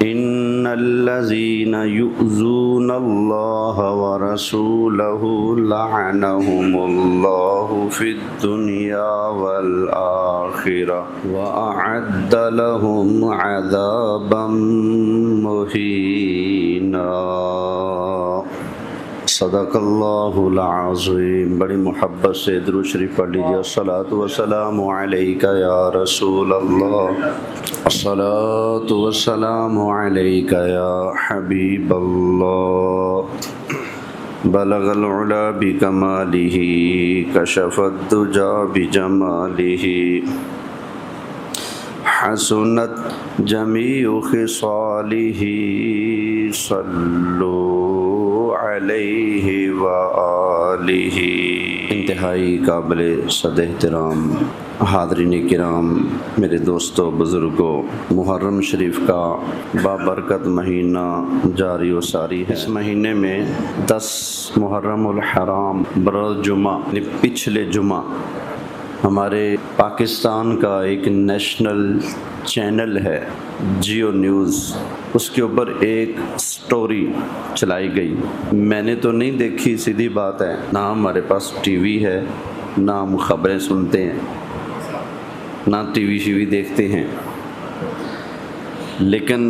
ان الذين يؤذون الله ورسوله لعنهم الله في الدنيا والآخرة وأعد لهم عذابا مهينا۔ صدق اللہ العظیم۔ بڑی محبت سے درود شریف پڑھ لیجیے۔ الصلاۃ والسلام علیک یا رسول اللہ، الصلاۃ والسلام علیک یا حبیب اللہ۔ بلغ العلا بکمالہ کشف الدجی بجمالہ حسنت جمیع خصالہ صلو علیہ وآلہ۔ انتہائی قابل صد احترام حاضرین کرام، میرے دوستو بزرگوں، محرم شریف کا بابرکت مہینہ جاری و ساری ہے۔ اس مہینے میں 10 محرم الحرام بروز جمعہ، یعنی پچھلے جمعہ، ہمارے پاکستان کا ایک نیشنل چینل ہے جیو نیوز، اس کے اوپر ایک سٹوری چلائی گئی۔ میں نے تو نہیں دیکھی، سیدھی بات ہے، نہ ہمارے پاس ٹی وی ہے، نہ ہم خبریں سنتے ہیں، نہ ٹی وی شی وی دیکھتے ہیں، لیکن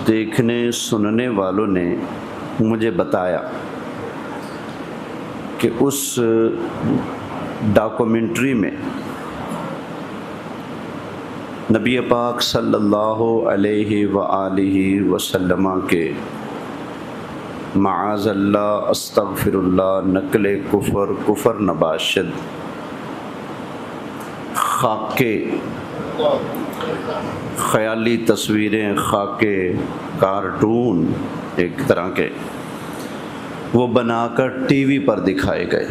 دیکھنے سننے والوں نے مجھے بتایا کہ اس ڈاکومنٹری میں نبی پاک صلی اللہ علیہ وآلہ وسلم کے معاذ اللہ استغفر اللہ نقل کفر نباشد خاکے، خیالی تصویریں، خاکے کارٹون ایک طرح کے، وہ بنا کر ٹی وی پر دکھائے گئے۔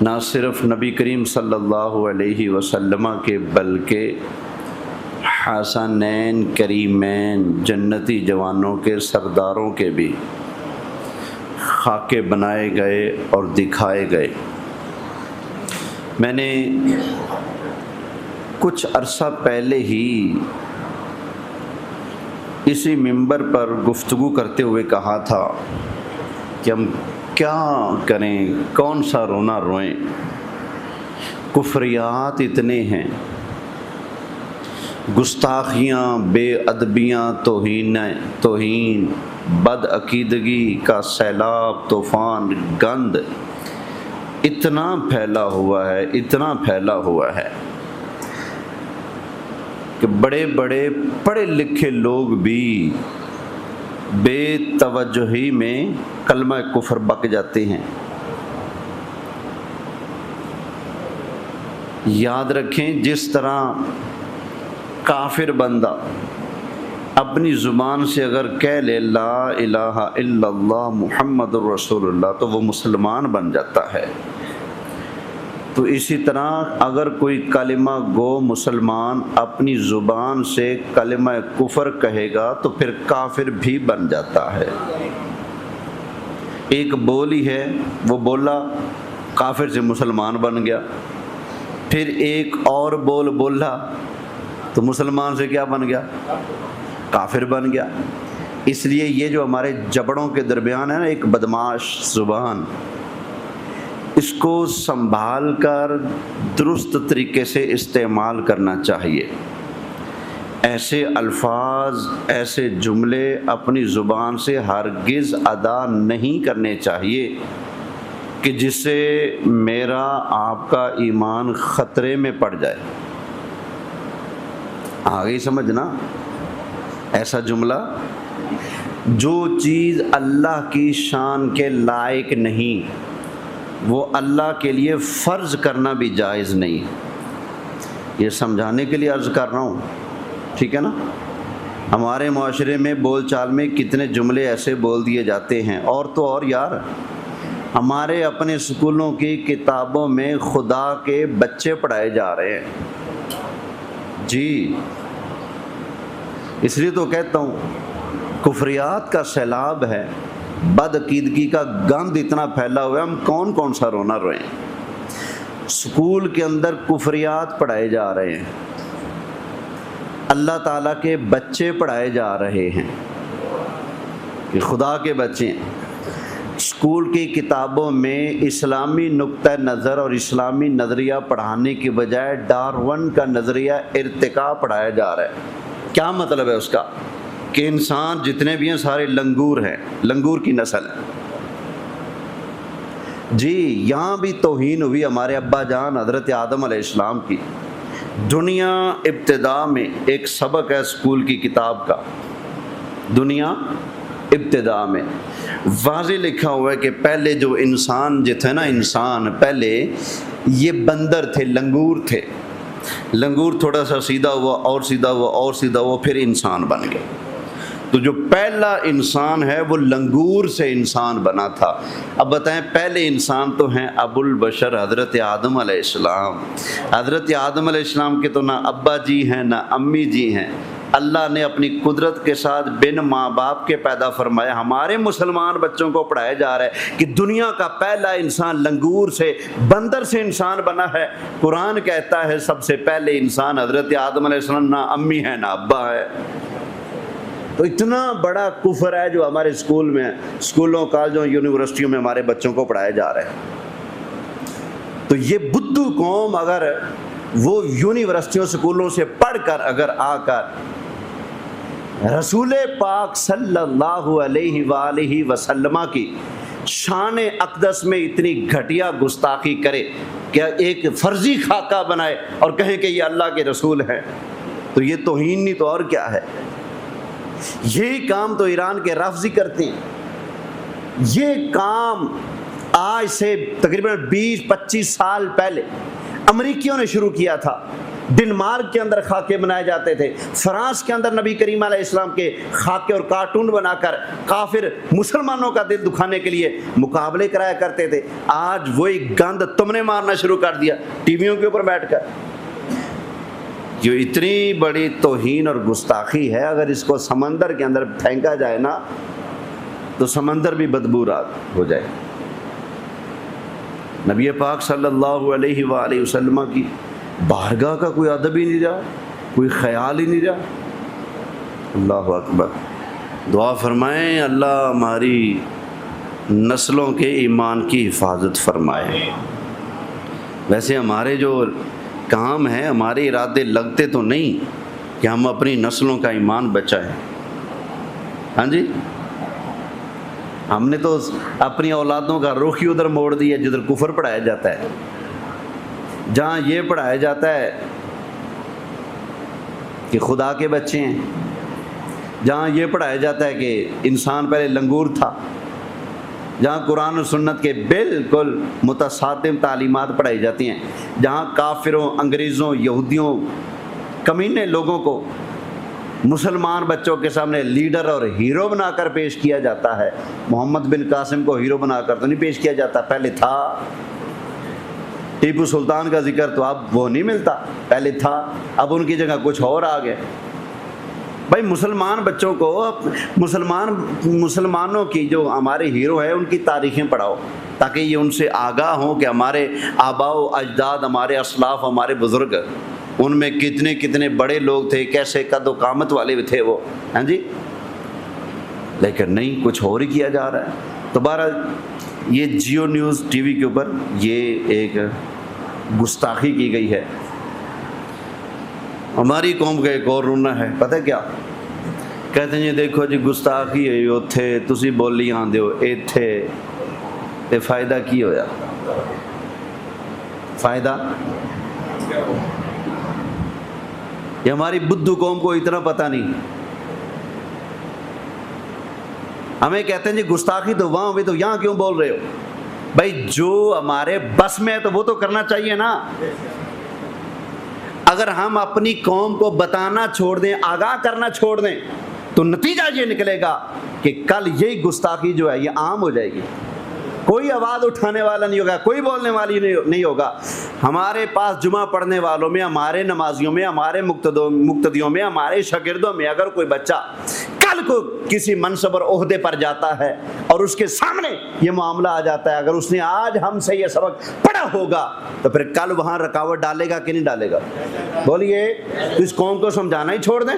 نہ صرف نبی کریم صلی اللہ علیہ وسلم کے بلکہ حسنین کریمین جنتی جوانوں کے سرداروں کے بھی خاکے بنائے گئے اور دکھائے گئے۔ میں نے کچھ عرصہ پہلے ہی اسی منبر پر گفتگو کرتے ہوئے کہا تھا کہ ہم کیا کریں، کون سا رونا روئیں، کفریات اتنے ہیں، گستاخیاں، بے ادبیاں، توہین، بد عقیدگی کا سیلاب، طوفان، گند اتنا پھیلا ہوا ہے کہ بڑے بڑے پڑھے لکھے لوگ بھی بے توجہی میں کلمہ کفر بک جاتے ہیں۔ یاد رکھیں، جس طرح کافر بندہ اپنی زبان سے اگر کہہ لے لا الہ الا اللہ محمد الرسول اللہ تو وہ مسلمان بن جاتا ہے، تو اسی طرح اگر کوئی کلمہ گو مسلمان اپنی زبان سے کلمہ کفر کہے گا تو پھر کافر بھی بن جاتا ہے۔ ایک بولی ہے، وہ بولا کافر سے مسلمان بن گیا، پھر ایک اور بولا تو مسلمان سے کیا بن گیا؟ کافر بن گیا۔ اس لیے یہ جو ہمارے جبڑوں کے درمیان ہے نا ایک بدماش زبان، اس کو سنبھال کر درست طریقے سے استعمال کرنا چاہیے۔ ایسے الفاظ، ایسے جملے اپنی زبان سے ہرگز ادا نہیں کرنے چاہیے کہ جس سے میرا آپ کا ایمان خطرے میں پڑ جائے۔ آگے سمجھنا، ایسا جملہ جو چیز اللہ کی شان کے لائق نہیں وہ اللہ کے لیے فرض کرنا بھی جائز نہیں۔ یہ سمجھانے کے لیے عرض کر رہا ہوں، ٹھیک ہے نا؟ ہمارے معاشرے میں بول چال میں کتنے جملے ایسے بول دیے جاتے ہیں، اور تو اور یار ہمارے اپنے اسکولوں کی کتابوں میں خدا کے بچے پڑھائے جا رہے ہیں جی۔ اس لیے تو کہتا ہوں کفریات کا سیلاب ہے، بد عقیدگی کا گند اتنا پھیلا ہوا ہے، ہم کون سا رونا روئیں۔ اسکول کے اندر کفریات پڑھائے جا رہے ہیں، اللہ تعالیٰ کے بچے پڑھائے جا رہے ہیں کہ خدا کے بچے ہیں۔ اسکول کی کتابوں میں اسلامی نقطہ نظر اور اسلامی نظریہ پڑھانے کی بجائے ڈارون کا نظریہ ارتقاء پڑھایا جا رہا ہے۔ کیا مطلب ہے اس کا؟ کہ انسان جتنے بھی ہیں سارے لنگور ہیں، لنگور کی نسل ہے۔ جی یہاں بھی توہین ہوئی ہمارے ابا جان حضرت آدم علیہ السلام کی۔ دنیا ابتدا میں ایک سبق ہے اسکول کی کتاب کا، دنیا ابتدا میں واضح لکھا ہوا ہے کہ پہلے جو انسان جو تھے نا، انسان پہلے یہ بندر تھے، لنگور تھے۔ لنگور تھوڑا سا سیدھا ہوا اور سیدھا ہوا اور سیدھا ہوا، پھر انسان بن گئے۔ تو جو پہلا انسان ہے وہ لنگور سے انسان بنا تھا۔ اب بتائیں پہلے انسان تو ہیں ابو البشر حضرت آدم علیہ السلام۔ حضرت آدم علیہ السلام کے تو نہ ابا جی ہیں نہ امی جی ہیں، اللہ نے اپنی قدرت کے ساتھ بن ماں باپ کے پیدا فرمایا۔ ہمارے مسلمان بچوں کو پڑھایا جا رہا ہے کہ دنیا کا پہلا انسان لنگور سے، بندر سے انسان بنا ہے۔ قرآن کہتا ہے سب سے پہلے انسان حضرت آدم علیہ السلام، نہ امی ہے نہ ابا ہے۔ تو اتنا بڑا کفر ہے جو ہمارے اسکول میں، اسکولوں کالجوں یونیورسٹیوں میں ہمارے بچوں کو پڑھایا جا رہا ہے۔ تو یہ بدھو قوم اگر وہ یونیورسٹیوں اسکولوں سے پڑھ کر اگر آ کر رسول پاک صلی اللہ علیہ وآلہ وسلم کی شان اقدس میں اتنی گھٹیا گستاخی کرے کہ ایک فرضی خاکہ بنائے اور کہیں کہ یہ اللہ کے رسول ہیں، تو یہ توہین نہیں تو اور کیا ہے۔ یہی کام تو ایران کے رافضی کرتے ہیں۔ یہ کام آج سے تقریباً 20-25 سال پہلے امریکیوں نے شروع کیا تھا۔ ڈنمارک کے اندر خاکے بنائے جاتے تھے، فرانس کے اندر نبی کریم علیہ السلام کے خاکے اور کارٹون بنا کر کافر مسلمانوں کا دل دکھانے کے لیے مقابلے کرایا کرتے تھے۔ آج وہی گند تم نے مارنا شروع کر دیا ٹی ویوں کے اوپر بیٹھ کر۔ جو اتنی بڑی توہین اور گستاخی ہے، اگر اس کو سمندر کے اندر پھینکا جائے نا تو سمندر بھی بدبورات ہو جائے۔ نبی پاک صلی اللہ علیہ وآلہ وسلم کی بارگاہ کا کوئی ادب ہی نہیں رہا، کوئی خیال ہی نہیں رہا۔ اللہ اکبر۔ دعا فرمائیں اللہ ہماری نسلوں کے ایمان کی حفاظت فرمائے۔ ویسے ہمارے جو کام ہے، ہمارے ارادے لگتے تو نہیں کہ ہم اپنی نسلوں کا ایمان بچائیں۔ ہاں جی، ہم نے تو اپنی اولادوں کا رخ ہی ادھر موڑ دیا جدھر کفر پڑھایا جاتا ہے۔ جہاں یہ پڑھایا جاتا ہے کہ خدا کے بچے ہیں، جہاں یہ پڑھایا جاتا ہے کہ انسان پہلے لنگور تھا، جہاں قرآن و سنت کے بالکل متصادم تعلیمات پڑھائی جاتی ہیں، جہاں کافروں، انگریزوں، یہودیوں، کمینے لوگوں کو مسلمان بچوں کے سامنے لیڈر اور ہیرو بنا کر پیش کیا جاتا ہے۔ محمد بن قاسم کو ہیرو بنا کر تو نہیں پیش کیا جاتا، پہلے تھا۔ ٹیپو سلطان کا ذکر تو اب وہ نہیں ملتا، پہلے تھا، اب ان کی جگہ کچھ اور آ گئے۔ بھائی مسلمان بچوں کو، مسلمانوں کی جو ہمارے ہیرو ہیں ان کی تاریخیں پڑھاؤ تاکہ یہ ان سے آگاہ ہوں کہ ہمارے آباء و اجداد، ہمارے اسلاف، ہمارے بزرگ، ان میں کتنے کتنے بڑے لوگ تھے، کیسے قد و قامت والے تھے وہ۔ ہاں جی، لیکن نہیں، کچھ اور ہی کیا جا رہا ہے۔ تو بہرحال یہ جیو نیوز ٹی وی کے اوپر یہ ایک گستاخی کی گئی ہے۔ ہماری قوم کا ایک اور رونا ہے، پتہ کیا کہتے ہیں؟ دیکھو جی گستاخی ہے اوتھے تسی بولی آندے ہو ایتھے، تے فائدہ کی ہویا؟ فائدہ یہ ہماری بدھو قوم کو اتنا پتہ نہیں۔ ہمیں کہتے ہیں جی گستاخی تو وہاں ہوئی، تو یہاں کیوں بول رہے ہو؟ بھائی جو ہمارے بس میں ہے تو وہ تو کرنا چاہیے نا۔ اگر ہم اپنی قوم کو بتانا چھوڑ دیں، آگاہ کرنا چھوڑ دیں، تو نتیجہ یہ نکلے گا کہ کل یہی گستاخی جو ہے یہ عام ہو جائے گی۔ کوئی آواز اٹھانے والا نہیں ہوگا، کوئی بولنے والی نہیں ہوگا۔ ہمارے پاس جمعہ پڑھنے والوں میں، ہمارے نمازیوں میں، ہمارے مقتدیوں میں، ہمارے شاگردوں میں اگر کوئی بچہ کل کو کسی منصب اور عہدے پر جاتا ہے اور اس کے سامنے یہ معاملہ آ جاتا ہے، اگر اس نے آج ہم سے یہ سبق پڑھا ہوگا تو پھر کل وہاں رکاوٹ ڈالے گا کہ نہیں ڈالے گا؟ بولیے، اس قوم کو سمجھانا ہی چھوڑ دیں؟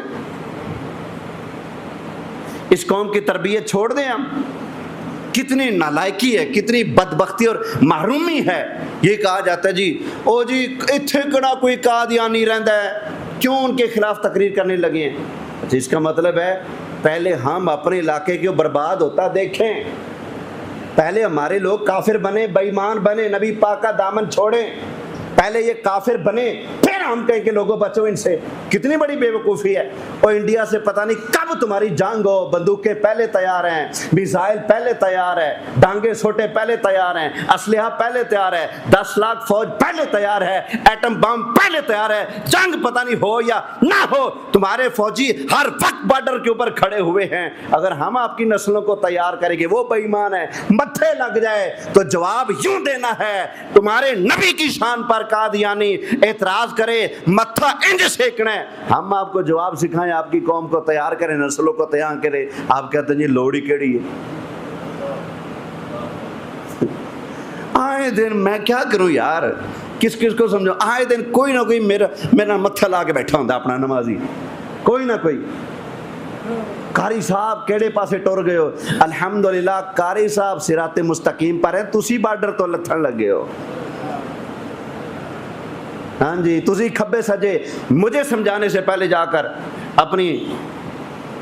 اس قوم کی تربیت چھوڑ دیں ہم؟ کتنی نالائکی ہے، کتنی بدبختی اور محرومی ہے۔ یہ کہا جاتا ہے جی او جی اتھے کڑا کوئی قادیانی رہندا ہے، کیوں ان کے خلاف تقریر کرنے لگے ہیں؟ اچھا، اس کا مطلب ہے پہلے ہم اپنے علاقے کو برباد ہوتا دیکھیں، پہلے ہمارے لوگ کافر بنے، بے ایمان بنے، نبی پاک کا دامن چھوڑیں، پہلے یہ کافر بنے، پھر ہم کہیں کہ لوگوں بچو ان سے۔ کتنی بڑی بے وقوفی ہے۔ اور انڈیا سے پتہ نہیں کب تمہاری جنگ ہو، بندوقیں پہلے تیار ہیں، میزائل پہلے تیار ہے، ڈانگے سوٹے پہلے تیار ہیں، اسلحہ پہلے تیار ہے، 10 لاکھ فوج پہلے تیار ہے، ایٹم بم پہلے تیار ہے، جنگ پتہ نہیں ہو یا نہ ہو، تمہارے فوجی ہر وقت بارڈر کے اوپر کھڑے ہوئے ہیں۔ اگر ہم آپ کی نسلوں کو تیار کریں گے، وہ بے ایمان ہے، متھے لگ جائے تو جواب یوں دینا ہے، تمہارے نبی کی شان پر قادیانی اعتراض کرے متھا انج سیکنا ہے، ہم آپ کو جواب سکھائیں، آپ کی قوم کو تیار کریں، نسلوں کو تیار کریں، آپ کہتے ہیں جی لوڑی کیڑی ہے۔ آئے دن میں کیا کروں یار، کس کس کو سمجھو، آئے دن کوئی نہ کوئی میرا متھا لا کے بیٹھا ہوتا اپنا نمازی، کوئی نہ کوئی۔ قاری صاحب کیڑے پاسے ٹر گئے ہو؟ الحمدللہ قاری صاحب صراط مستقیم پر ہیں، تسی بارڈر تو لتھن لگے ہو۔ ہاں جی، تسی کھبے سجے مجھے سمجھانے سے پہلے جا کر اپنی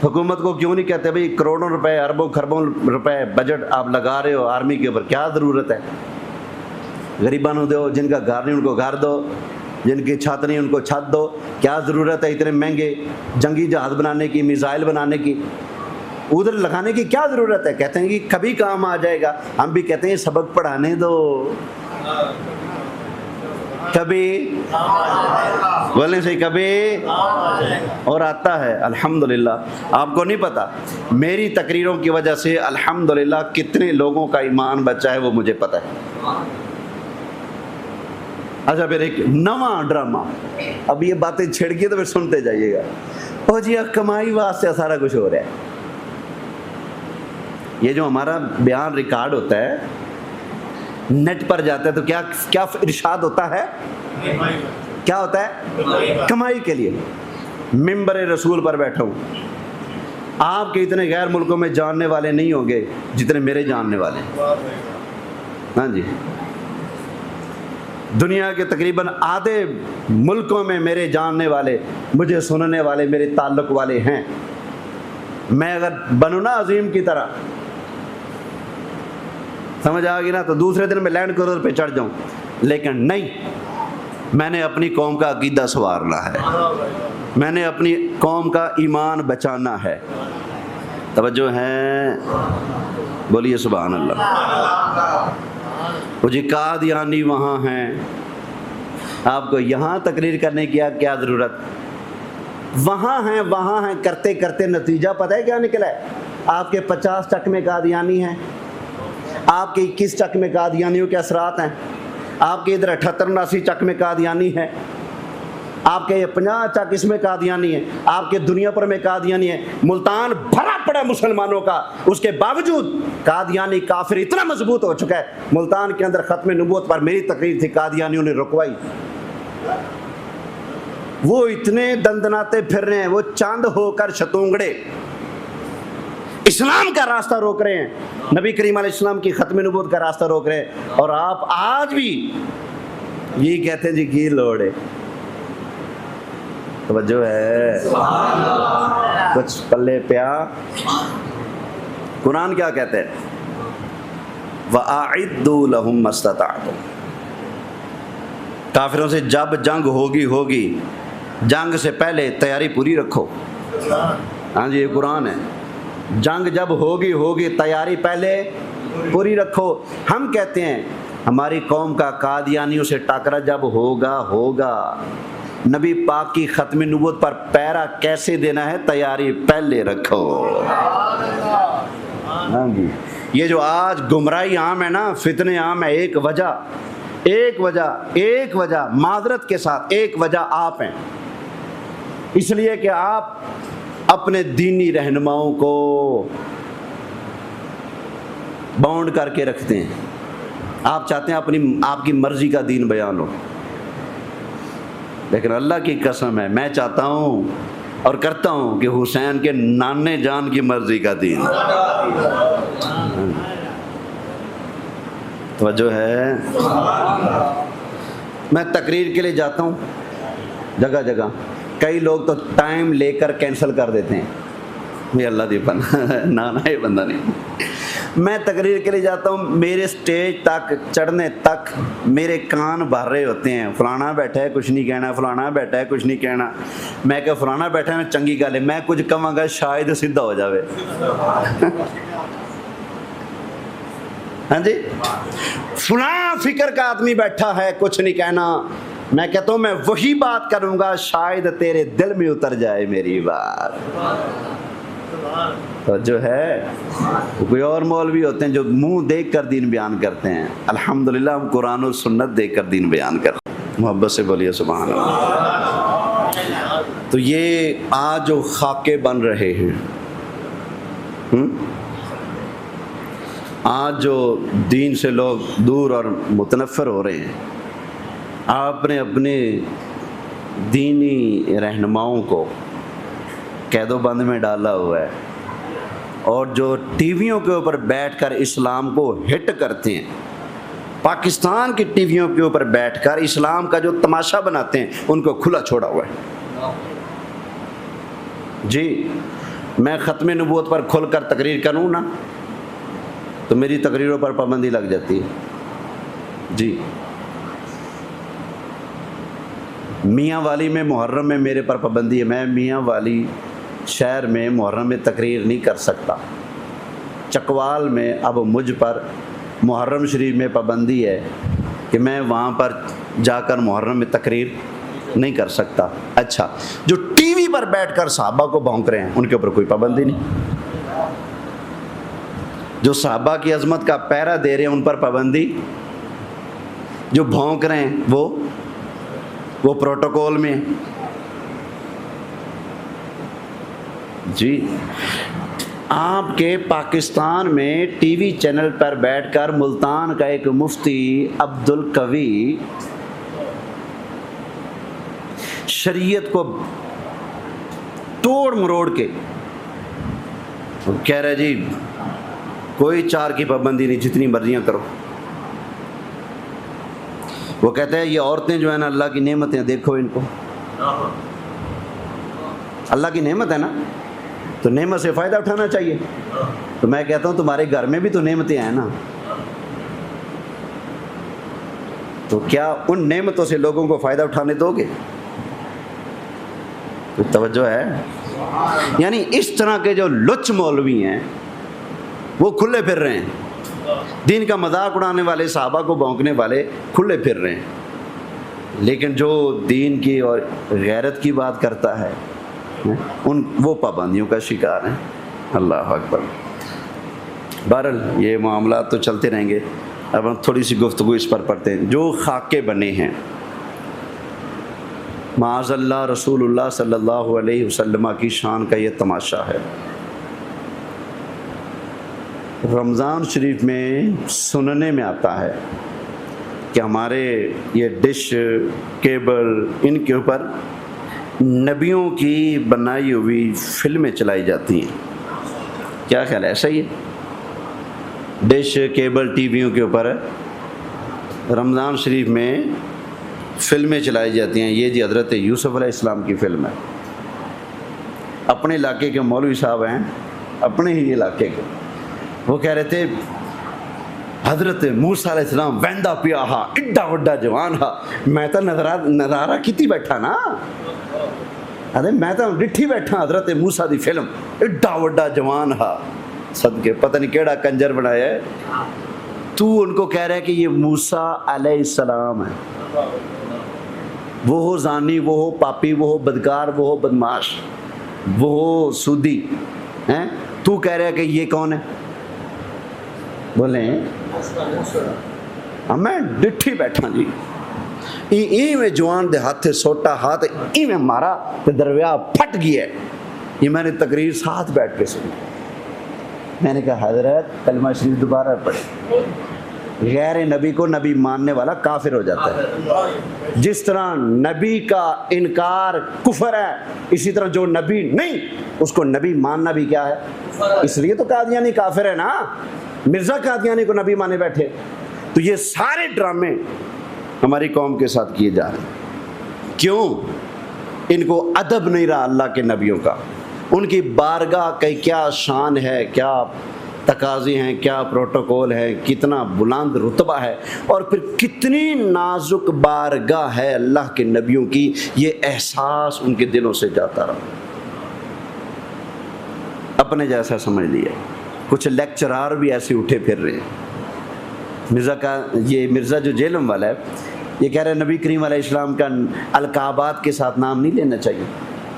حکومت کو کیوں نہیں کہتے بھئی کروڑوں روپے، اربوں خربوں روپے بجٹ آپ لگا رہے ہو آرمی کے اوپر، کیا ضرورت ہے؟ غریبان دو، جن کا گھر نہیں ان کو گھر دو، جن کی چھت نہیں ان کو چھت دو، کیا ضرورت ہے اتنے مہنگے جنگی جہاز بنانے کی، میزائل بنانے کی، ادھر لگانے کی کیا ضرورت ہے؟ کہتے ہیں کہ کبھی کام آ جائے گا، ہم بھی کہتے ہیں سبق پڑھانے دو، کبھی بولنے سے کبھی اور آتا ہے۔ الحمدللہ آپ کو نہیں پتا میری تقریروں کی وجہ سے الحمدللہ کتنے لوگوں کا ایمان بچا ہے، وہ مجھے پتا ہے۔ اچھا پھر ایک نواں ڈرامہ، اب یہ باتیں چھڑکی تو پھر سنتے جائیے گا۔ او جی کمائی واسطے سارا کچھ ہو رہا ہے۔ یہ جو ہمارا بیان ریکارڈ ہوتا ہے، نیٹ پر جاتا ہے تو کیا ارشاد ہوتا ہے؟ کیا ہوتا ہے؟ کمائی کے لیے۔ ممبر رسول پر بیٹھا ہوں، آپ کے اتنے غیر ملکوں میں جاننے والے نہیں ہوں گے جتنے میرے جاننے والے ہیں۔ ہاں جی، دنیا کے تقریباً آدھے ملکوں میں میرے جاننے والے، مجھے سننے والے، میرے تعلق والے ہیں۔ میں اگر بنوں نا عظیم کی طرح، سمجھ آ گئی نا، تو دوسرے دن میں لینڈ کروزر پہ چڑھ جاؤں، لیکن نہیں، میں نے اپنی قوم کا عقیدہ سنوارنا ہے، میں نے اپنی قوم کا ایمان بچانا ہے۔ توجہ ہے، بولیے سبحان اللہ۔ وہ جی قادیانی وہاں ہیں، آپ کو یہاں تقریر کرنے کی کیا ضرورت؟ وہاں ہیں کرتے کرتے نتیجہ پتہ ہے کیا نکلا ہے؟ آپ کے 50 چک میں قادیانی ہیں، آپ کے 21 چک میں قادیانیوں کے اثرات ہیں، آپ کے ادھر 78-79 چک میں قادیانی ہے، آپ کے 50 چک اس میں قادیانی ہے، آپ کے دنیا پر میں قادیانی ہے، ملتان بھرا پڑا مسلمانوں کا، اس کے باوجود قادیانی کافر اتنا مضبوط ہو چکا ہے۔ ملتان کے اندر ختم نبوت پر میری تقریر تھی، قادیانیوں نے رکوائی، وہ اتنے دندناتے پھر رہے ہیں، وہ چاند ہو کر شتونگڑے اسلام کا راستہ روک رہے ہیں، نبی کریم علیہ السلام کی ختم نبوت کا راستہ روک رہے ہیں، اور آپ آج بھی یہی کہتے ہیں جی کی لوڑ ہے۔ توجہ ہے، کچھ پلے پیا۔ قرآن کیا کہتے ہیں؟ وَأَعِدُّوا لَهُمْ مَا اسْتَطَعْتُمْ، کافروں سے جب جنگ ہوگی، جنگ سے پہلے تیاری پوری رکھو۔ ہاں جی، یہ قرآن ہے، جنگ جب ہوگی تیاری پہلے پوری رکھو۔ ہم کہتے ہیں ہماری قوم کا قادیانیوں سے ٹکرا جب ہوگا، نبی پاک کی ختم نبوت پر پیرا کیسے دینا ہے، تیاری پہلے رکھو۔ ہاں جی، یہ جو آج گمراہی عام ہے نا، فتنے عام ہے، ایک وجہ معذرت کے ساتھ ایک وجہ آپ ہیں، اس لیے کہ آپ اپنے دینی رہنماؤں کو باؤنڈ کر کے رکھتے ہیں. آپ چاہتے ہیں آپ کی مرضی کا دین بیان ہو، لیکن اللہ کی قسم ہے میں چاہتا ہوں اور کرتا ہوں کہ حسین کے نانے جان کی مرضی کا دین. توجہ ہے. میں تقریر کے لیے جاتا ہوں جگہ جگہ، کئی لوگ تو ٹائم لے کر کینسل کر دیتے ہیں، یہ اللہ دی بندہ نانا یہ بندہ نہیں. میں تقریر کے لیے جاتا ہوں، میرے سٹیج تک چڑھنے تک میرے کان بھر رہے ہوتے ہیں، فلانا بیٹھا ہے کچھ نہیں کہنا، فلانا بیٹھا ہے کچھ نہیں کہنا. میں کہ فلانا بیٹھا ہے چنگی گل ہے، میں کچھ کہاں گا شاید سیدھا ہو جاوے. ہاں جی، فلاں فکر کا آدمی بیٹھا ہے کچھ نہیں کہنا، میں کہتا ہوں میں وہی بات کروں گا شاید تیرے دل میں اتر جائے میری بات. تو جو ہے کوئی اور مولوی ہوتے ہیں جو منہ دیکھ کر دین بیان کرتے ہیں، الحمدللہ ہم قرآن و سنت دیکھ کر دین بیان کرتے ہیں. محبت سے بولیے سبحان اللہ. تو یہ آج جو خاکے بن رہے ہیں، آج جو دین سے لوگ دور اور متنفر ہو رہے ہیں، آپ نے اپنے دینی رہنماؤں کو قید و بند میں ڈالا ہوا ہے، اور جو ٹی ویوں کے اوپر بیٹھ کر اسلام کو ہٹ کرتے ہیں، پاکستان کی ٹی ویوں کے اوپر بیٹھ کر اسلام کا جو تماشا بناتے ہیں، ان کو کھلا چھوڑا ہوا ہے. جی میں ختم نبوت پر کھل کر تقریر کروں نا تو میری تقریروں پر پابندی لگ جاتی ہے. جی میاں والی میں محرم میں میرے پر پابندی ہے، میں میاں والی شہر میں محرم میں تقریر نہیں کر سکتا. چکوال میں اب مجھ پر محرم شریف میں پابندی ہے کہ میں وہاں پر جا کر محرم میں تقریر نہیں کر سکتا. اچھا، جو ٹی وی پر بیٹھ کر صحابہ کو بھونک رہے ہیں ان کے اوپر کوئی پابندی نہیں. جو صحابہ کی عظمت کا پہرا دے رہے ہیں ان پر پابندی، جو بھونک رہے ہیں وہ پروٹوکول میں. جی آپ کے پاکستان میں ٹی وی چینل پر بیٹھ کر ملتان کا ایک مفتی عبد القوی شریعت کو توڑ مروڑ کے کہہ رہے جی کوئی چار کی پابندی نہیں، جتنی مرضیاں کرو. وہ کہتے ہیں یہ عورتیں جو ہیں نا اللہ کی نعمتیں، دیکھو ان کو، اللہ کی نعمت ہے نا تو نعمت سے فائدہ اٹھانا چاہیے. تو میں کہتا ہوں تمہارے گھر میں بھی تو نعمتیں ہیں نا، تو کیا ان نعمتوں سے لوگوں کو فائدہ اٹھانے دو گے؟ تو توجہ ہے. یعنی اس طرح کے جو لچ مولوی ہیں وہ کھلے پھر رہے ہیں، دین کا مذاق اڑانے والے، صحابہ کو بھونکنے والے کھلے پھر رہے ہیں. لیکن جو دین کی اور غیرت کی بات کرتا ہے وہ پابندیوں کا شکار ہیں. اللہ اکبر. بہرحال یہ معاملات تو چلتے رہیں گے. اب ہم تھوڑی سی گفتگو اس پر پڑھتے ہیں. جو خاکے بنے ہیں، معاذ اللہ رسول اللہ صلی اللہ علیہ وسلم کی شان کا یہ تماشا ہے. رمضان شریف میں سننے میں آتا ہے کہ ہمارے یہ ڈش کیبل ان کے اوپر نبیوں کی بنائی ہوئی فلمیں چلائی جاتی ہیں. کیا خیال ہے، ایسا ہی ہے؟ ڈش کیبل ٹی ویوں کے اوپر رمضان شریف میں فلمیں چلائی جاتی ہیں. یہ جی حضرت یوسف علیہ السلام کی فلم ہے. اپنے علاقے کے مولوی صاحب ہیں، اپنے ہی علاقے کے، وہ کہہ رہے تھے حضرت موسیٰ علیہ السلام ویندا پیا ہا ایڈا وڈا جوان ہا. میں تو نظارہ کیتی بیٹھا نا، ارے میں تو ڈٹھی بیٹھا حضرت موسیٰ دی فلم، ایڈا وڈا جوان ہا. صدقے پتہ نہیں کیڑا کنجر بنایا ہے. تو ان کو کہہ رہا ہے کہ یہ موسیٰ علیہ السلام ہے، وہ ہو زانی، وہ ہو پاپی، وہ ہو بدکار، وہ ہو بدماش، وہ ہو سودی ہیں. تو کہہ رہا ہے کہ یہ کون ہے؟ بولیں میں ڈٹھی بیٹھا جی، ای میں جوان دے ہاتھ سوٹا ہاتھ ای میں مارا تے درویا پھٹ گیا. یہ میں نے تقریر ساتھ بیٹھ کے سنی. میں نے کہا حضرت کلمہ شریف دوبارہ پڑھے. غیر نبی کو نبی ماننے والا کافر ہو جاتا ہے. جس طرح نبی کا انکار کفر ہے، اسی طرح جو نبی نہیں اس کو نبی ماننا بھی کیا ہے. اس لیے تو قادیانی کافر ہے نا، مرزا قادیانی کو نبی مانے بیٹھے. تو یہ سارے ڈرامے ہماری قوم کے ساتھ کیے جا رہے ہیں. کیوں؟ ان کو ادب نہیں رہا اللہ کے نبیوں کا. ان کی بارگاہ کی کیا شان ہے، کیا تقاضے ہیں، کیا پروٹوکول ہے، کتنا بلند رتبہ ہے، اور پھر کتنی نازک بارگاہ ہے اللہ کے نبیوں کی. یہ احساس ان کے دلوں سے جاتا رہا. اپنے جیسا سمجھ لیا. کچھ لیکچرار بھی ایسے اٹھے پھر رہے ہیں. مرزا جو جیلم والا ہے، یہ کہہ رہے ہیں نبی کریم علیہ السلام کا القابات کے ساتھ نام نہیں لینا چاہیے.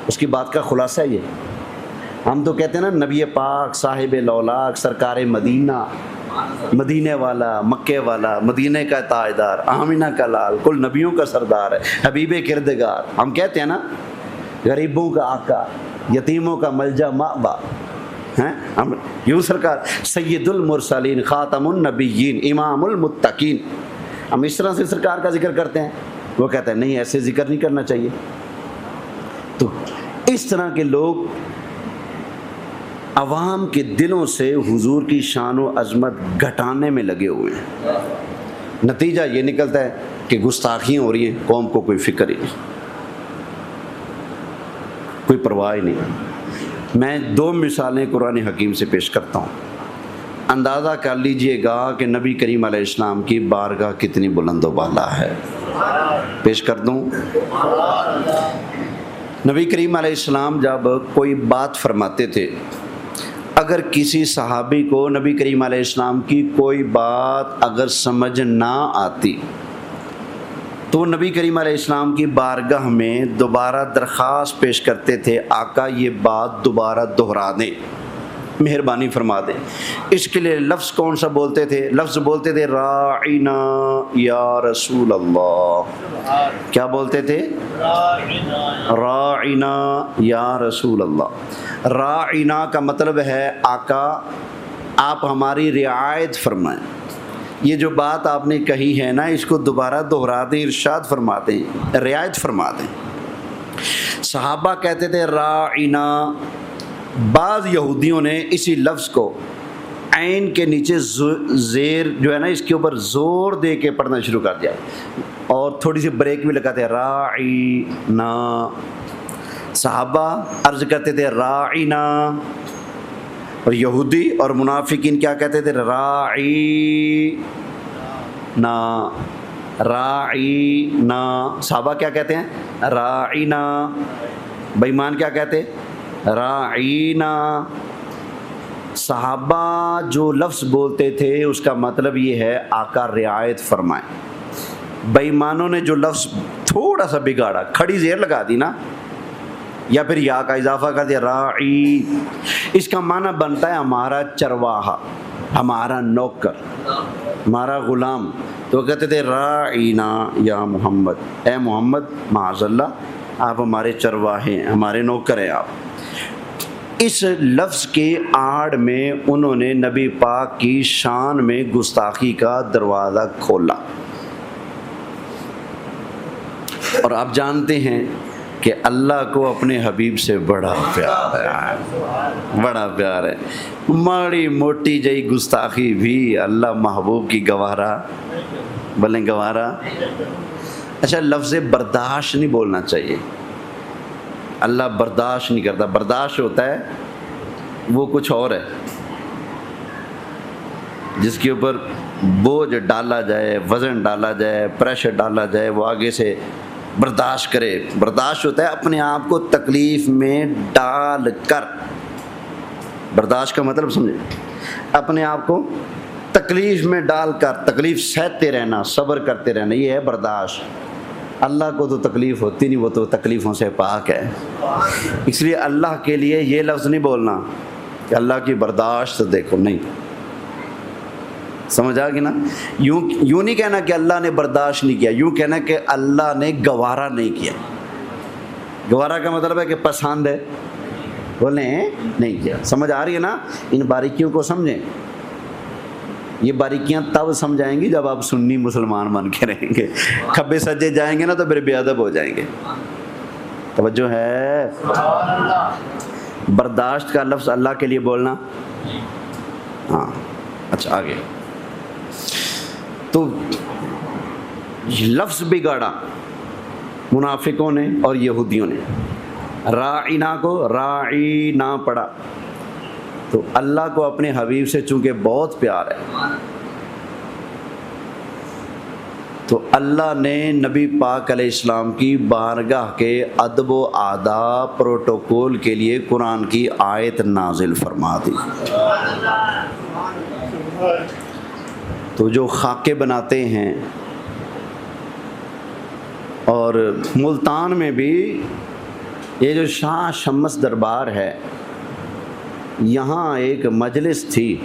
اس کی بات کا خلاصہ یہ، ہم تو کہتے ہیں نا نبی پاک صاحب لولاک سرکار مدینہ، مدینے والا، مکے والا، مدینے کا تاجدار، آمینہ کا لال، کل نبیوں کا سردار ہے، حبیب کردگار. ہم کہتے ہیں نا غریبوں کا آقا، یتیموں کا ملجا مأویٰ ہیں. ہم یوں سرکار سید المرسلین، خاتم النبیین، امام المتقین، ہم اس طرح سے سرکار کا ذکر کرتے ہیں. وہ کہتے ہیں نہیں، ایسے ذکر نہیں کرنا چاہیے. تو اس طرح کے لوگ عوام کے دلوں سے حضور کی شان و عظمت گھٹانے میں لگے ہوئے ہیں. نتیجہ یہ نکلتا ہے کہ گستاخیاں ہو رہی ہیں، قوم کو کوئی فکر ہی نہیں، کوئی پرواہ ہی نہیں. میں 2 مثالیں قرآن حکیم سے پیش کرتا ہوں. اندازہ کر لیجئے گا کہ نبی کریم علیہ السلام کی بارگاہ کتنی بلند و بالا ہے. پیش کر دوں. نبی کریم علیہ السلام جب کوئی بات فرماتے تھے، اگر کسی صحابی کو نبی کریم علیہ السلام کی کوئی بات اگر سمجھ نہ آتی تو نبی کریم علیہ السلام کی بارگاہ میں دوبارہ درخواست پیش کرتے تھے، آقا یہ بات دوبارہ دہرا دیں، مہربانی فرما دیں. اس کے لیے لفظ کون سا بولتے تھے؟ لفظ بولتے تھے راعنا یا رسول اللہ. کیا بولتے تھے؟ راعنا یا رسول اللہ. راعنا کا مطلب ہے آقا آپ ہماری رعایت فرمائیں. یہ جو بات آپ نے کہی ہے نا، اس کو دوبارہ دہرا دیں، ارشاد فرما دیں، رعایت فرما دیں. صحابہ کہتے تھے راعنا. بعض یہودیوں نے اسی لفظ کو عین کے نیچے زیر جو ہے نا اس کے اوپر زور دے کے پڑھنا شروع کر دیا، اور تھوڑی سی بریک بھی لگاتے ہیں راعینا. صحابہ عرض کرتے تھے راعینا، اور یہودی اور منافقین کیا کہتے تھے؟ راعینا، راعینا. صحابہ کیا کہتے ہیں؟ راعینا. بے ایمان کیا کہتے؟ راعینا. صحابہ جو لفظ بولتے تھے اس کا مطلب یہ ہے آقا رعایت فرمائیں. بے ایمانوں نے جو لفظ تھوڑا سا بگاڑا، کھڑی زیر لگا دی نا، یا پھر یا کا اضافہ کر دیا راعی، اس کا معنی بنتا ہے ہمارا چرواہا، ہمارا نوکر، ہمارا غلام. تو کہتے تھے راعینا یا محمد، اے محمد معاذ اللہ آپ ہمارے چرواہے ہیں، ہمارے نوکر ہیں آپ. اس لفظ کے آڑ میں انہوں نے نبی پاک کی شان میں گستاخی کا دروازہ کھولا. اور آپ جانتے ہیں کہ اللہ کو اپنے حبیب سے بڑا پیار ہے، بڑا پیار ہے. ماڑی موٹی جئی گستاخی بھی اللہ محبوب کی گوارا، بولیں گوارا. اچھا لفظ برداشت نہیں بولنا چاہیے، اللہ برداشت نہیں کرتا. برداشت ہوتا ہے وہ کچھ اور ہے، جس کے اوپر بوجھ ڈالا جائے، وزن ڈالا جائے، پریشر ڈالا جائے، وہ آگے سے برداشت کرے. برداشت ہوتا ہے اپنے آپ کو تکلیف میں ڈال کر. برداشت کا مطلب سمجھے، اپنے آپ کو تکلیف میں ڈال کر تکلیف سہتے رہنا، صبر کرتے رہنا، یہ ہے برداشت. اللہ کو تو تکلیف ہوتی نہیں، وہ تو تکلیفوں سے پاک ہے. اس لیے اللہ کے لیے یہ لفظ نہیں بولنا کہ اللہ کی برداشت دیکھو، نہیں. سمجھ آ گئی نا؟ یوں نہیں کہنا کہ اللہ نے برداشت نہیں کیا، یوں کہنا کہ اللہ نے گوارا نہیں کیا. گوارا کا مطلب ہے کہ پسند ہے، بولیں نہیں کیا. سمجھ آ رہی ہے نا؟ ان باریکیوں کو سمجھیں. یہ باریکیاں تب سمجھائیں گی جب آپ سنی مسلمان بن کے رہیں گے. کھبے سجے جائیں گے نا تو پھر بے ادب ہو جائیں گے. توجہ ہے؟ برداشت کا لفظ اللہ کے لیے بولنا. ہاں اچھا آگے. تو لفظ بگاڑا منافقوں نے اور یہودیوں نے. راعینا کو راعینا پڑھا. تو اللہ کو اپنے حبیب سے چونکہ بہت پیار ہے تو اللہ نے نبی پاک علیہ السلام کی بارگاہ کے ادب و آداب پروٹوکول کے لیے قرآن کی آیت نازل فرما دی. تو جو خاکے بناتے ہیں، اور ملتان میں بھی یہ جو شاہ شمس دربار ہے، یہاں ایک مجلس تھی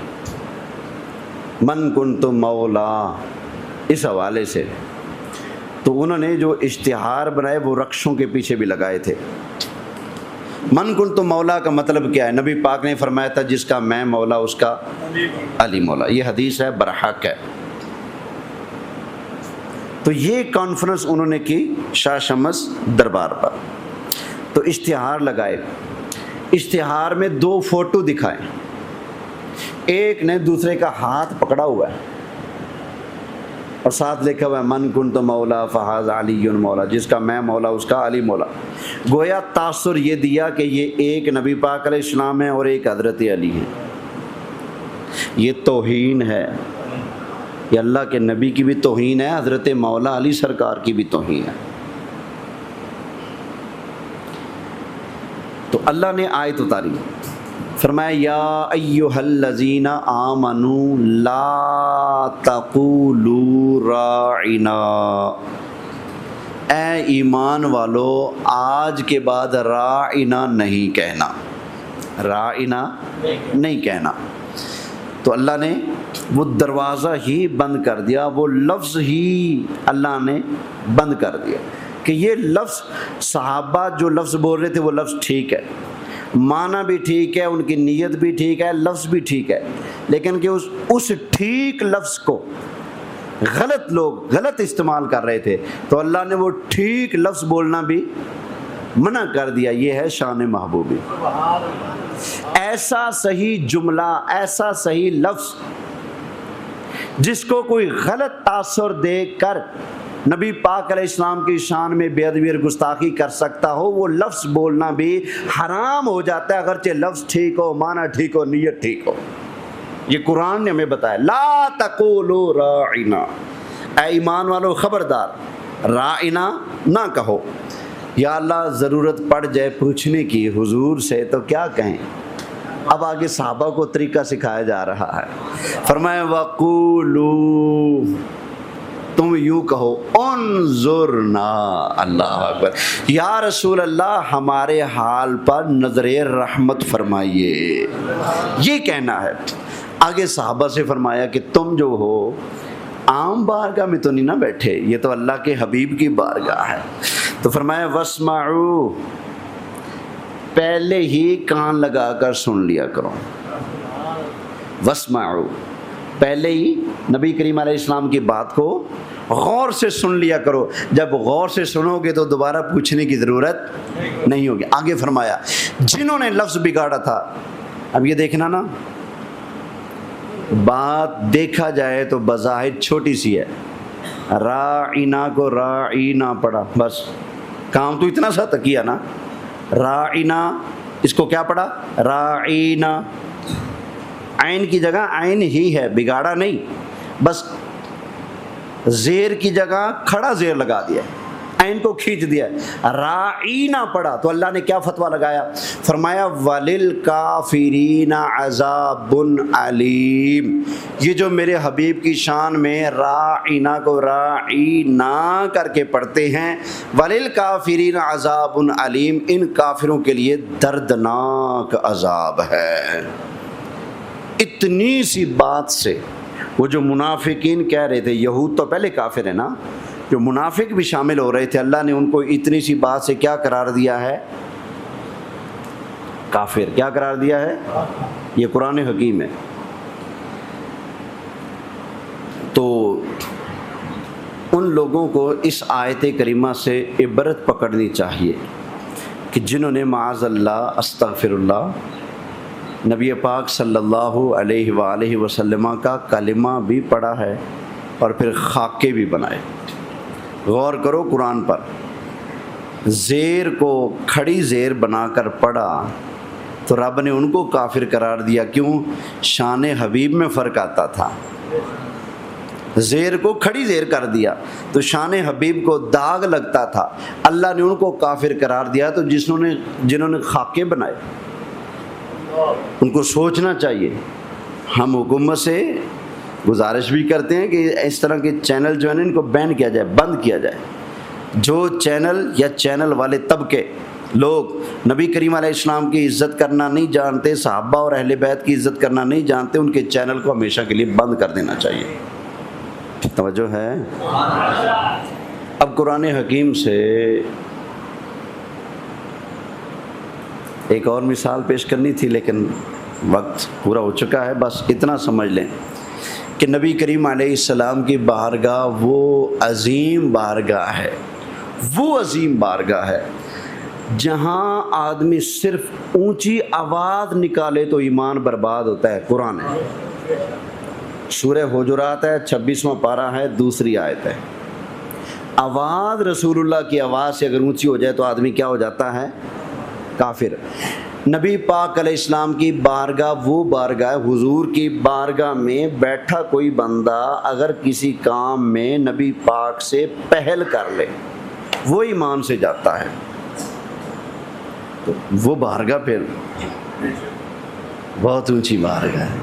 من کنت مولا اس حوالے سے. تو انہوں نے جو اشتہار بنائے وہ رقصوں کے پیچھے بھی لگائے تھے. من کنت مولا کا مطلب کیا ہے؟ نبی پاک نے فرمایا تھا جس کا میں مولا اس کا علی مولا. یہ حدیث ہے، برحق ہے. تو یہ کانفرنس انہوں نے کی شاہ شمس دربار پر. تو اشتہار لگائے. اشتہار میں 2 فوٹو دکھائے. ایک نے دوسرے کا ہاتھ پکڑا ہوا ہے اور ساتھ لکھا ہوا ہے من کنت مولا فہذا علی مولا، جس کا میں مولا اس کا علی مولا. گویا تاثر یہ دیا کہ یہ ایک نبی پاک علیہ السلام ہے اور ایک حضرت علی ہے. یہ توہین ہے. یہ اللہ کے نبی کی بھی توہین ہے، حضرت مولا علی سرکار کی بھی توہین ہے. تو اللہ نے آیت اتاری، فرمایا یا ایھا الذین آمنوا لا تقولوا راعنا. اے ایمان والو آج کے بعد راعنا نہیں کہنا. راعنا نہیں کہنا. تو اللہ نے وہ دروازہ ہی بند کر دیا، وہ لفظ ہی اللہ نے بند کر دیا کہ یہ لفظ صحابہ جو لفظ بول رہے تھے وہ لفظ ٹھیک ہے، معنی بھی ٹھیک ہے، ان کی نیت بھی ٹھیک ہے، لفظ بھی ٹھیک ہے، لیکن کہ اس ٹھیک لفظ کو غلط لوگ غلط استعمال کر رہے تھے تو اللہ نے وہ ٹھیک لفظ بولنا بھی منع کر دیا. یہ ہے شان محبوبی. ایسا صحیح جملہ، ایسا صحیح لفظ جس کو کوئی غلط تاثر دے کر نبی پاک علیہ السلام کی شان میں بے ادبی اور گستاخی کر سکتا ہو، وہ لفظ بولنا بھی حرام ہو جاتا ہے، اگرچہ لفظ ٹھیک ہو، معنی ٹھیک ہو، نیت ٹھیک ہو. یہ قرآن نے ہمیں بتایا لا تقولوا راعنا. اے ایمان والو خبردار راعنا نہ کہو. یا اللہ ضرورت پڑ جائے پوچھنے کی حضور سے تو کیا کہیں. اب آگے صحابہ کو طریقہ سکھایا جا رہا ہے. فرمایا وقولوا، تم یوں کہو انظرنا. اللہ اکبر. یا رسول اللہ ہمارے حال پر نظر رحمت فرمائیے، یہ کہنا ہے. آگے صحابہ سے فرمایا کہ تم جو ہو عام بارگاہ میں تو نہیں نہ بیٹھے، یہ تو اللہ کے حبیب کی بارگاہ ہے. تو فرمایا واسمعوا، پہلے ہی کان لگا کر سن لیا کرو. واسمعوا، پہلے ہی نبی کریم علیہ السلام کی بات کو غور سے سن لیا کرو. جب غور سے سنو گے تو دوبارہ پوچھنے کی ضرورت نہیں ہوگی. آگے فرمایا جنہوں نے لفظ بگاڑا تھا، اب یہ دیکھنا نا، بات دیکھا جائے تو بظاہر چھوٹی سی ہے. راعینا کو راعینا پڑھا، بس کام تو اتنا سا کیا نا. راعینا اس کو کیا پڑھا؟ راعینا. عین کی جگہ عین ہی ہے، بگاڑا نہیں، بس زیر کی جگہ کھڑا زیر لگا دیا، عین کو کھینچ دیا. راعینا پڑھا تو اللہ نے کیا فتویٰ لگایا؟ فرمایا وَلِلْكَافِرِينَ عَذَابٌ عَلِيمٌ. یہ جو میرے حبیب کی شان میں راعینا کو راعینا کر کے پڑھتے ہیں، وَلِلْكَافِرِينَ عَذَابٌ عَلِيمٌ، ان کافروں کے لیے دردناک عذاب ہے. اتنی سی بات سے وہ جو منافقین کہہ رہے تھے، یہود تو پہلے کافر ہیں نا، جو منافق بھی شامل ہو رہے تھے، اللہ نے ان کو اتنی سی بات سے کیا قرار دیا ہے؟ کافر کیا قرار دیا ہے؟ یہ قرآن حکیم ہے۔ تو ان لوگوں کو اس آیت کریمہ سے عبرت پکڑنی چاہیے کہ جنہوں نے معاذ اللہ استغفر اللہ نبی پاک صلی اللہ علیہ وآلہ وسلم کا کلمہ بھی پڑھا ہے اور پھر خاکے بھی بنائے۔ غور کرو قرآن پر، زیر کو کھڑی زیر بنا کر پڑھا تو رب نے ان کو کافر قرار دیا۔ کیوں؟ شان حبیب میں فرق آتا تھا، زیر کو کھڑی زیر کر دیا تو شان حبیب کو داغ لگتا تھا، اللہ نے ان کو کافر قرار دیا۔ تو جنہوں نے خاکے بنائے ان کو سوچنا چاہیے۔ ہم حکومت سے گزارش بھی کرتے ہیں کہ اس طرح کے چینل جو ہیں ان کو بین کیا جائے، بند کیا جائے۔ جو چینل یا چینل والے طبقے لوگ نبی کریم علیہ السلام کی عزت کرنا نہیں جانتے، صحابہ اور اہل بیت کی عزت کرنا نہیں جانتے، ان کے چینل کو ہمیشہ کے لیے بند کر دینا چاہیے۔ توجہ ہے؟ اب قرآن حکیم سے ایک اور مثال پیش کرنی تھی لیکن وقت پورا ہو چکا ہے، بس اتنا سمجھ لیں کہ نبی کریم علیہ السلام کی بارگاہ وہ عظیم بارگاہ ہے، وہ عظیم بارگاہ ہے جہاں آدمی صرف اونچی آواز نکالے تو ایمان برباد ہوتا ہے۔ قرآن ہے، سورہ حجرات ہے، 26واں پارہ ہے، دوسری آیت ہے۔ آواز رسول اللہ کی آواز سے اگر اونچی ہو جائے تو آدمی کیا ہو جاتا ہے؟ کافر۔ نبی پاک علیہ السلام کی بارگاہ وہ بارگاہ، حضور کی بارگاہ میں بیٹھا کوئی بندہ اگر کسی کام میں نبی پاک سے پہل کر لے وہ ایمان سے جاتا ہے۔ تو وہ بارگاہ پھر بہت اونچی بارگاہ ہے۔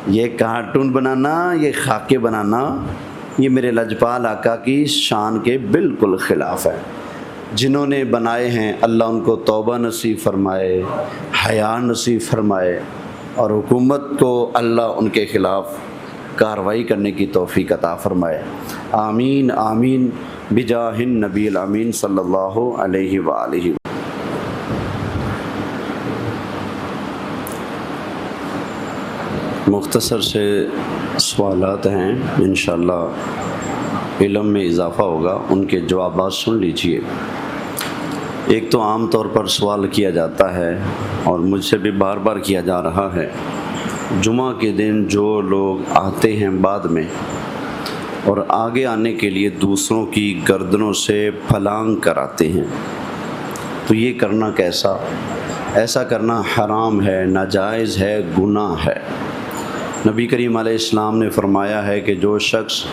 یہ کارٹون بنانا، یہ خاکے بنانا، یہ میرے لجپال آقا کی شان کے بالکل خلاف ہے۔ جنہوں نے بنائے ہیں اللہ ان کو توبہ نصیب فرمائے، حیا نصیب فرمائے، اور حکومت کو اللہ ان کے خلاف کارروائی کرنے کی توفیق عطا فرمائے۔ آمین آمین بجاہ النبی الامین صلی اللہ علیہ وآلہ۔ مختصر سے سوالات ہیں، انشاءاللہ علم میں اضافہ ہوگا، ان کے جوابات سن لیجئے۔ ایک تو عام طور پر سوال کیا جاتا ہے اور مجھ سے بھی بار بار کیا جا رہا ہے، جمعہ کے دن جو لوگ آتے ہیں بعد میں اور آگے آنے کے لیے دوسروں کی گردنوں سے پھلانگ کراتے ہیں، تو یہ کرنا کیسا؟ ایسا کرنا حرام ہے، ناجائز ہے، گناہ ہے۔ نبی کریم علیہ السلام نے فرمایا ہے کہ جو شخص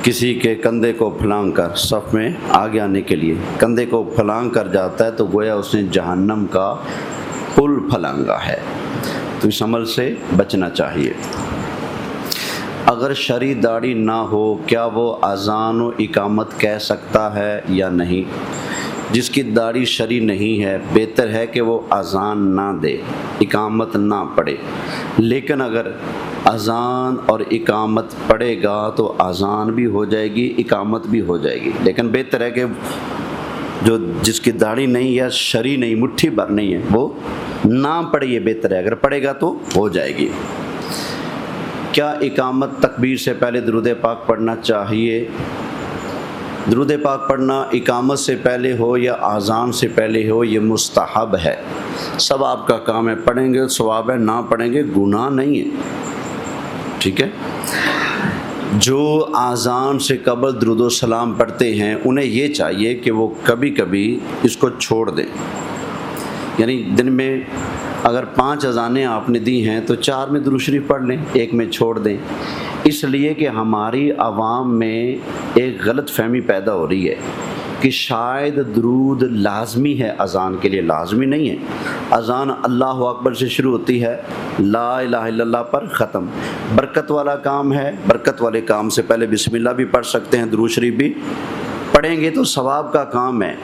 کسی کے کندھے کو پھلانگ کر صف میں آگے آنے کے لیے کندھے کو پھلانگ کر جاتا ہے تو گویا اس نے جہنم کا پل پھلانگا ہے۔ تو اس عمل سے بچنا چاہیے۔ اگر شرعی داڑھی نہ ہو کیا وہ اذان و اقامت کہہ سکتا ہے یا نہیں؟ جس کی داڑھی شرعی نہیں ہے بہتر ہے کہ وہ اذان نہ دے، اقامت نہ پڑھے، لیکن اگر اذان اور اقامت پڑھے گا تو اذان بھی ہو جائے گی، اقامت بھی ہو جائے گی، لیکن بہتر ہے کہ جس کی داڑھی نہیں یا شرعی نہیں، مٹھی بھر نہیں ہے، وہ نہ پڑھے، یہ بہتر ہے۔ اگر پڑھے گا تو ہو جائے گی۔ کیا اقامت تکبیر سے پہلے درود پاک پڑھنا چاہیے؟ درود پاک پڑھنا اقامت سے پہلے ہو یا اذان سے پہلے ہو یہ مستحب ہے، ثواب کا کام ہے، پڑھیں گے ثواب ہے، نہ پڑھیں گے گناہ نہیں ہے، ٹھیک ہے۔ جو اذان سے قبل درود و سلام پڑھتے ہیں انہیں یہ چاہیے کہ وہ کبھی کبھی اس کو چھوڑ دیں، یعنی دن میں اگر 5 اذانیں آپ نے دی ہیں تو 4 میں درود شریف پڑھ لیں، 1 میں چھوڑ دیں، اس لیے کہ ہماری عوام میں ایک غلط فہمی پیدا ہو رہی ہے کہ شاید درود لازمی ہے، اذان کے لیے لازمی نہیں ہے۔ اذان اللہ اکبر سے شروع ہوتی ہے، لا الہ الا اللہ پر ختم، برکت والا کام ہے، برکت والے کام سے پہلے بسم اللہ بھی پڑھ سکتے ہیں، درود شریف بھی پڑھیں گے تو ثواب کا کام ہے۔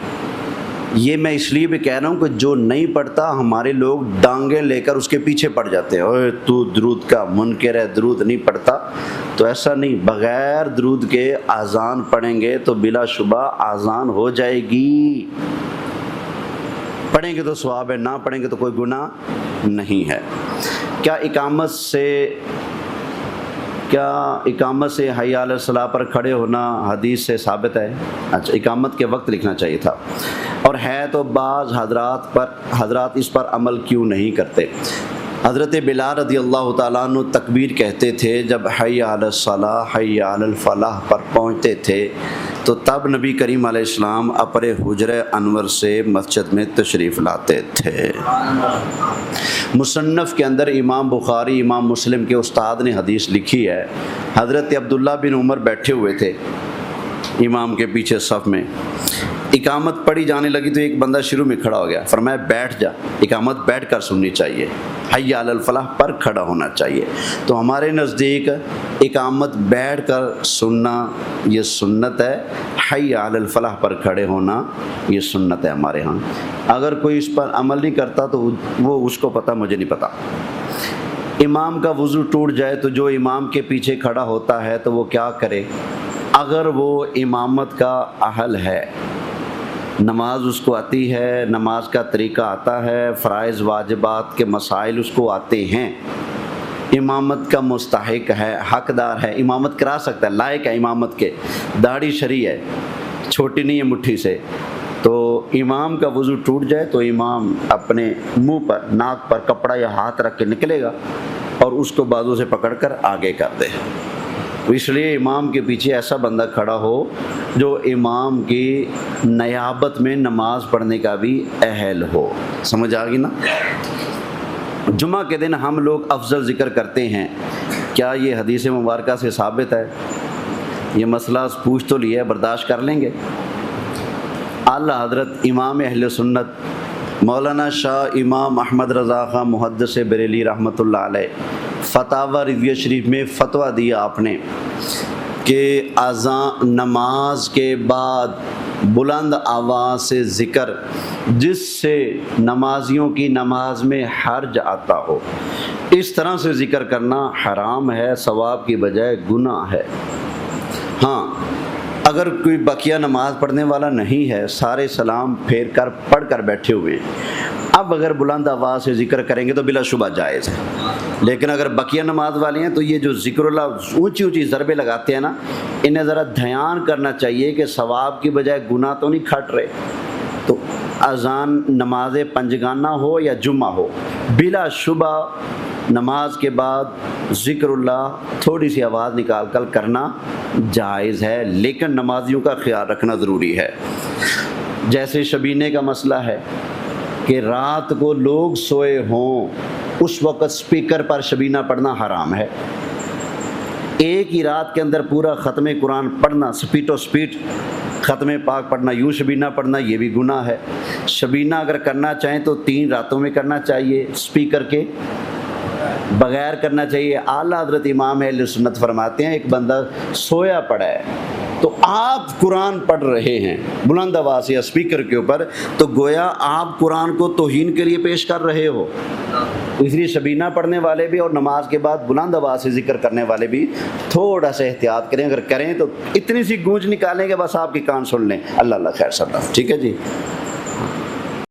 یہ میں اس لیے بھی کہہ رہا ہوں کہ جو نہیں پڑھتا ہمارے لوگ ڈانگیں لے کر اس کے پیچھے پڑ جاتے ہیں، اوے تو درود کا منکر ہے، درود نہیں پڑھتا، تو ایسا نہیں، بغیر درود کے اذان پڑھیں گے تو بلا شبہ اذان ہو جائے گی۔ پڑھیں گے تو ثواب ہے، نہ پڑھیں گے تو کوئی گناہ نہیں ہے۔ کیا اقامت سے حی علی الصلاۃ پر کھڑے ہونا حدیث سے ثابت ہے؟ اچھا، اقامت کے وقت لکھنا چاہیے تھا۔ اور ہے تو بعض حضرات اس پر عمل کیوں نہیں کرتے؟ حضرت بلال رضی اللہ تعالیٰ عنہ تکبیر کہتے تھے جب حی علی الصلاۃ حی علی الفلاح پر پہنچتے تھے، تو تب نبی کریم علیہ السلام اپنے حجرہ انور سے مسجد میں تشریف لاتے تھے۔ مصنف کے اندر امام بخاری، امام مسلم کے استاد نے حدیث لکھی ہے، حضرت عبداللہ بن عمر بیٹھے ہوئے تھے امام کے پیچھے صف میں، اقامت پڑھی جانے لگی تو ایک بندہ شروع میں کھڑا ہو گیا، فرمایا بیٹھ جا، اقامت بیٹھ کر سننی چاہیے، حی علی الفلاح پر کھڑا ہونا چاہیے۔ تو ہمارے نزدیک اقامت بیٹھ کر سننا یہ سنت ہے، حی علی الفلاح پر کھڑے ہونا یہ سنت ہے ہمارے ہاں۔ اگر کوئی اس پر عمل نہیں کرتا تو وہ اس کو پتہ، مجھے نہیں پتہ۔ امام کا وضو ٹوٹ جائے تو جو امام کے پیچھے کھڑا ہوتا ہے تو وہ کیا کرے؟ اگر وہ امامت کا اہل ہے، نماز اس کو آتی ہے، نماز کا طریقہ آتا ہے، فرائض واجبات کے مسائل اس کو آتے ہیں، امامت کا مستحق ہے، حقدار ہے، امامت کرا سکتا ہے، لائق ہے امامت کے، داڑھی شرعی ہے، چھوٹی نہیں ہے مٹھی سے، تو امام کا وضو ٹوٹ جائے تو امام اپنے منہ پر، ناک پر کپڑا یا ہاتھ رکھ کے نکلے گا اور اس کو بازو سے پکڑ کر آگے کر دے۔ اس لیے امام کے پیچھے ایسا بندہ کھڑا ہو جو امام کی نیابت میں نماز پڑھنے کا بھی اہل ہو۔ سمجھ آ گئی نا؟ جمعہ کے دن ہم لوگ افضل ذکر کرتے ہیں، کیا یہ حدیث مبارکہ سے ثابت ہے؟ یہ مسئلہ پوچھ تو لیا ہے، برداشت کر لیں گے؟ اعلیٰ حضرت امام اہل سنت مولانا شاہ امام احمد رضا خان محدث بریلی رحمۃ اللہ علیہ فتاوی رضویہ شریف میں فتویٰ دیا آپ نے کہ اذان نماز کے بعد بلند آواز سے ذکر جس سے نمازیوں کی نماز میں حرج آتا ہو، اس طرح سے ذکر کرنا حرام ہے، ثواب کی بجائے گناہ ہے۔ ہاں، اگر کوئی بقیہ نماز پڑھنے والا نہیں ہے، سارے سلام پھیر کر پڑھ کر بیٹھے ہوئے ہیں، اب اگر بلند آواز سے ذکر کریں گے تو بلا شبہ جائز ہے، لیکن اگر بقیہ نماز والے ہیں تو یہ جو ذکر اللہ اونچی اونچی ضربے لگاتے ہیں نا، انہیں ذرا دھیان کرنا چاہیے کہ ثواب کی بجائے گناہ تو نہیں کھٹ رہے۔ تو اذان نماز پنجگانہ ہو یا جمعہ ہو، بلا شبہ نماز کے بعد ذکر اللہ تھوڑی سی آواز نکال کر کرنا جائز ہے، لیکن نمازیوں کا خیال رکھنا ضروری ہے۔ جیسے شبینے کا مسئلہ ہے کہ رات کو لوگ سوئے ہوں، اس وقت سپیکر پر شبینہ پڑھنا حرام ہے۔ ایک ہی رات کے اندر پورا ختم قرآن پڑھنا، سپیٹ و سپیٹ ختم پاک پڑھنا، یوں شبینہ پڑھنا، یہ بھی گناہ ہے۔ شبینہ اگر کرنا چاہیں تو 3 راتوں میں کرنا چاہیے، سپیکر کے بغیر کرنا چاہیے۔ اعلیٰ حضرت امام اہل سنت فرماتے ہیں ایک بندہ سویا پڑا ہے تو آپ قرآن پڑھ رہے ہیں بلند آواز یا اسپیکر کے اوپر، تو گویا آپ قرآن کو توہین کے لیے پیش کر رہے ہو۔ اس لیے شبینہ پڑھنے والے بھی اور نماز کے بعد بلند آواز سے ذکر کرنے والے بھی تھوڑا سا احتیاط کریں، اگر کریں تو اتنی سی گونج نکالیں کہ بس آپ کے کان سن لیں۔ اللہ خیر صلی اللہ، ٹھیک ہے جی۔